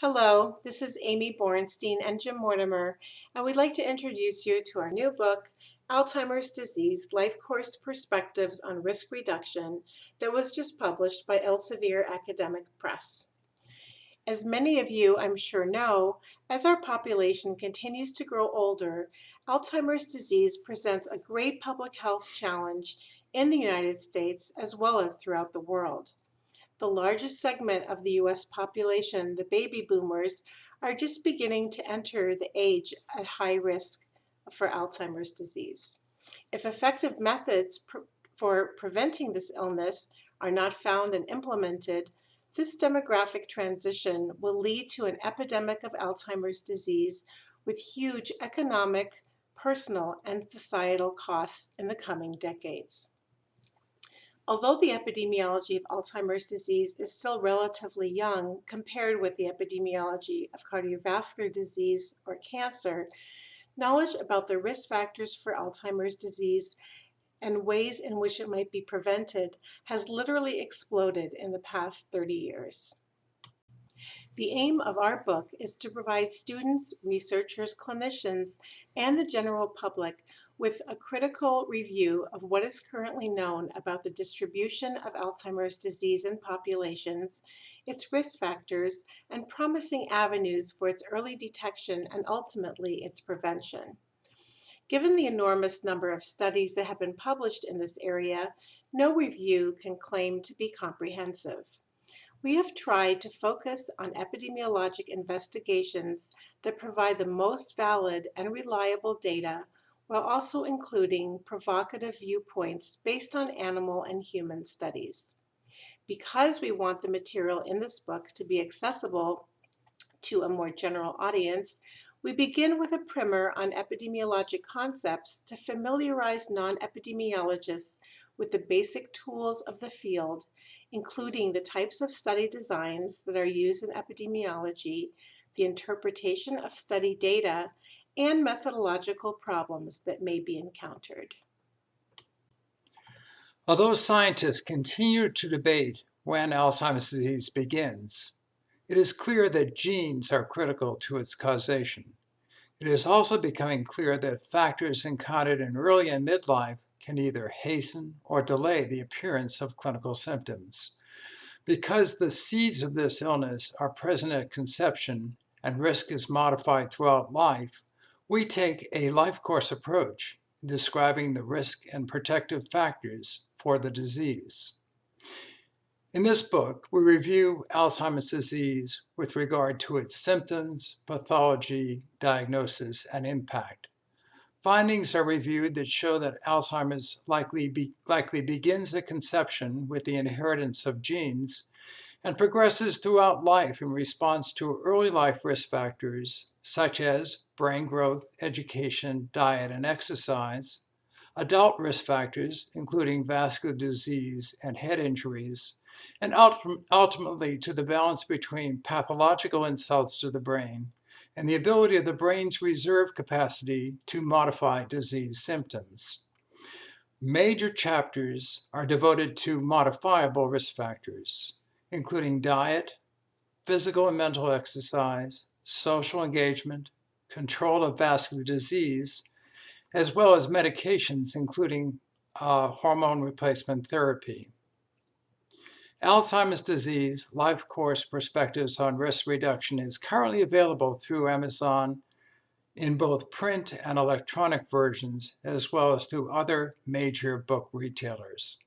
Hello, this is Amy Borenstein and Jim Mortimer, and we'd like to introduce you to our new book, Alzheimer's Disease, Life Course Perspectives on Risk Reduction, that was just published by Elsevier Academic Press. As many of you, I'm sure, know, as our population continues to grow older, Alzheimer's disease presents a great public health challenge in the United States as well as throughout the world. The largest segment of the US population, the baby boomers, are just beginning to enter the age at high risk for Alzheimer's disease. If effective methods for preventing this illness are not found and implemented, this demographic transition will lead to an epidemic of Alzheimer's disease with huge economic, personal, and societal costs in the coming decades. Although the epidemiology of Alzheimer's disease is still relatively young compared with the epidemiology of cardiovascular disease or cancer, knowledge about the risk factors for Alzheimer's disease and ways in which it might be prevented has literally exploded in the past 30 years. The aim of our book is to provide students, researchers, clinicians, and the general public with a critical review of what is currently known about the distribution of Alzheimer's disease in populations, its risk factors, and promising avenues for its early detection and ultimately its prevention. Given the enormous number of studies that have been published in this area, no review can claim to be comprehensive. We have tried to focus on epidemiologic investigations that provide the most valid and reliable data while also including provocative viewpoints based on animal and human studies. Because we want the material in this book to be accessible to a more general audience, we begin with a primer on epidemiologic concepts to familiarize non-epidemiologists with the basic tools of the field, including the types of study designs that are used in epidemiology, the interpretation of study data, and methodological problems that may be encountered. Although scientists continue to debate when Alzheimer's disease begins, it is clear that genes are critical to its causation. It is also becoming clear that factors encountered in early and midlife can either hasten or delay the appearance of clinical symptoms. Because the seeds of this illness are present at conception and risk is modified throughout life, we take a life course approach in describing the risk and protective factors for the disease. In this book, we review Alzheimer's disease with regard to its symptoms, pathology, diagnosis, and impact. Findings are reviewed that show that Alzheimer's likely begins at conception with the inheritance of genes and progresses throughout life in response to early life risk factors such as brain growth, education, diet, and exercise, adult risk factors including vascular disease and head injuries, and ultimately to the balance between pathological insults to the brain and the ability of the brain's reserve capacity to modify disease symptoms. Major chapters are devoted to modifiable risk factors, including diet, physical and mental exercise, social engagement, control of vascular disease, as well as medications, including hormone replacement therapy. Alzheimer's disease life course perspectives on risk reduction is currently available through Amazon in both print and electronic versions, as well as through other major book retailers.